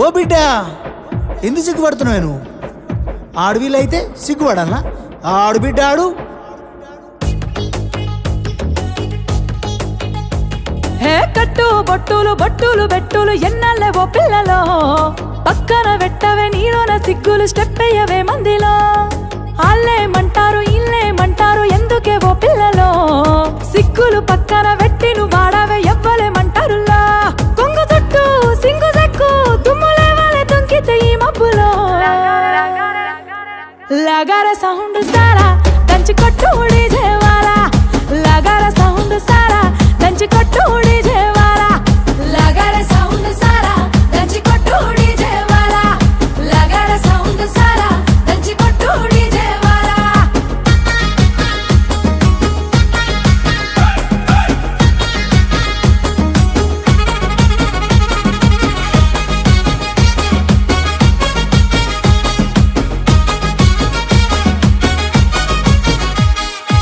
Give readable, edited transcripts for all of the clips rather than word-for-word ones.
ఓ బిడ్డ ఎందుకు సిగ్గుపడుతున్నావు నువ్వు? ఆడవిలైతే సిగ్గుపడాలా? ఆడు బిడ్డ ఆడు. హే కట్టు బొట్టులు బొట్టులు బెట్టులు ఎన్నల్లే ఓ పిల్లలో, పక్కన పెట్టవే నీలోన సిగ్గులు స్టెప్ అయ్యవే మందిలో. ఆళ్ళేమంటారు ఇల్లేమంటారు ఎందుకే ఓ పిల్లలో, సిగ్గులు పక్కన పెట్టి నువ్వు వాడవే ఎవ్వలేమంటారులా. కొంగు చుట్టూ సింగు సెక్కు దుమ్ములే వాళ్ళే తుంకితే ఈ మబ్బులో. లగార సౌండ్ సారా దంచి కొట్టు డీజేవాలా, లగార సౌండ్ సారా దంచి కొట్టు డీజేవాలా, లగార సౌండ్ సారా దంచి కొట్టు డీజేవాలా, లగార సౌండ్ సారా దంచి కొట్టు డీజేవాలా.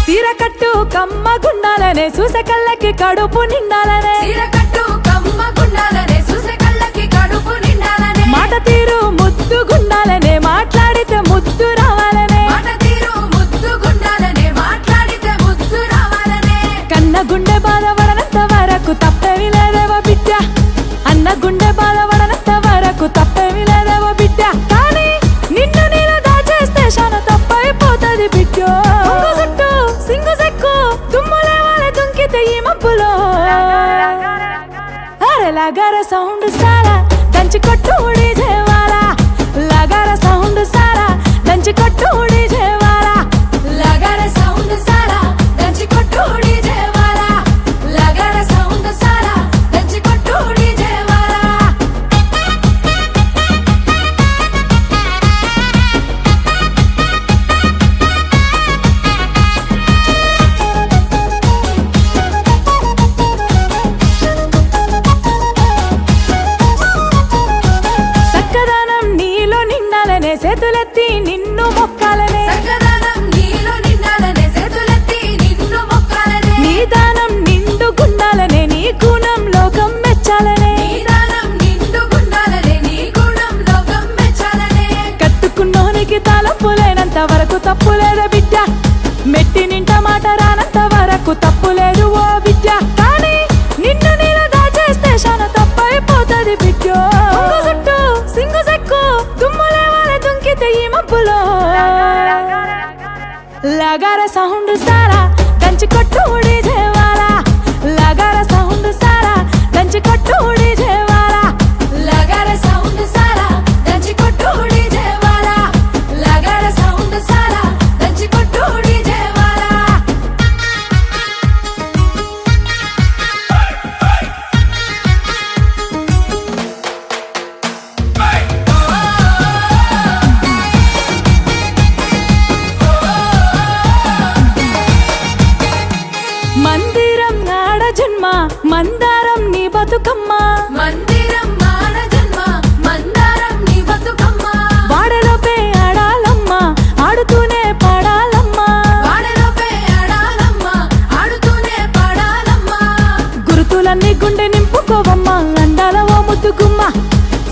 సీర కట్టు కమ్మ గుండాలనే చూసే కళ్ళకి కడుపు నిండాలనే, సీర కట్టు కమ్మ గుండాలనే చూసే కళ్ళకి కడుపు నిండాలనే. మాట తీరు ముద్దు గుండాలనే మాట్లాడితే ముద్దు రావాలనే, మాట తీరు ముద్దు గుండాలనే మాట్లాడితే ముద్దు రావాలనే. కన్న గుండె బాధపడనంత వరకు తప్పేమి లేదేవో బిడ్డ, అన్న గుండె బాధపడనంత వరకు తప్పేమి లేదేవో బిడ్డ. కానీ నిన్ను నేను దాచేస్తే శాన తప్పైపోతుంది బిడ్డ. సింగు సెక్కు దుమ్ములే వాళ్ళే తుంకితే ఈ మబ్బులో. అరే లగార సౌండ్ సారా దంచి కొట్టు డీజేవాలా, లగార సౌండ్ సారా దంచి కొట్టు డీజేవాలా, లగార సౌండ్ సారా దంచి కొట్టు డీజేవాలా, లగార సౌండ్ సారా దంచి కొట్టు డీజేవాలా. సక్కదనం నీలో నిండాలనే చేతులెత్తి నిన్ను మొక్కాలనే, సక్కదనం నీలో నిండాలనే చేతులెత్తి నిన్ను మొక్కాలనే. నీ దానం నిండు గుండాలనే నీ గుణం లోకం మెచ్చాలనే, నీ దానం నిండు గుండాలనే నీ గుణం లోకం మెచ్చాలనే. కట్టుకున్నోనికి తలపులేనంత వరకు తప్పులేదా బిడ్డ, మెట్టి నింట మాట రానంత వరకు తప్పులేదు ఓ బిడ్డ. కానీ నిన్ను నేను దాచేస్తే శాన తప్పైపోతుంది బిడ్డ. కొంగు చుట్టూ సింగు సెక్కు దుమ్ములే వాళ్ళే తుంకితే ఈ మబ్బులో. లగార సౌండ్ సారా దంచి కొట్టు డీజేవాలా, లగార సౌండ్ సారా దంచి కొట్టు డీజేవాలా, లగార సౌండ్ సారా దంచి కొట్టు డీజేవాలా, లగార సౌండ్ సారా దంచి కొట్టు డీజేవాలా. మందిరం నాడ జన్మ మందారం నీ బతుకమ్మ, మందిరం నాడ జన్మ మందారం నీ బతుకమ్మ. వాడలోపే ఆడాలమ్మ ఆడుతూనే పాడాలమ్మ, వాడలోపే ఆడాలమ్మ ఆడుతూనే పాడాలమ్మ. గురుతులన్నీ గుండె నింపుకోవమ్మ అండాల ఓ ముద్దుగుమ్మ,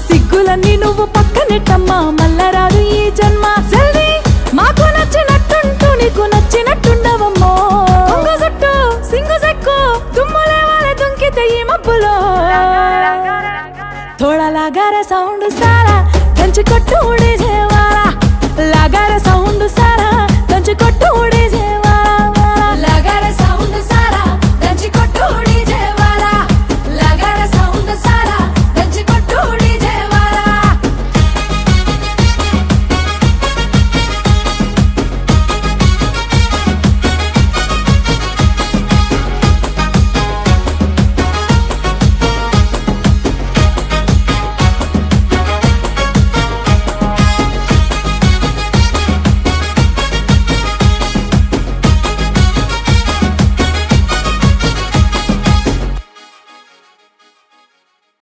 సిగ్గులన్నీ నువ్వు పక్కనెట్టమ్మ మల్లరాదు ఈ జన్మ. సెల్వి మాకు నచ్చినట్టుంటూ నీకు నచ్చినట్టుండవమ్మో. కొంగు చుట్టూ సింగు సెక్కు దుమ్ములే వాళ్ళే తుంకితే ఈ మబ్బులో. थोड़ा लगा रे साउंड सारा దంచి కొట్టు డీజేవాలా, లగా రే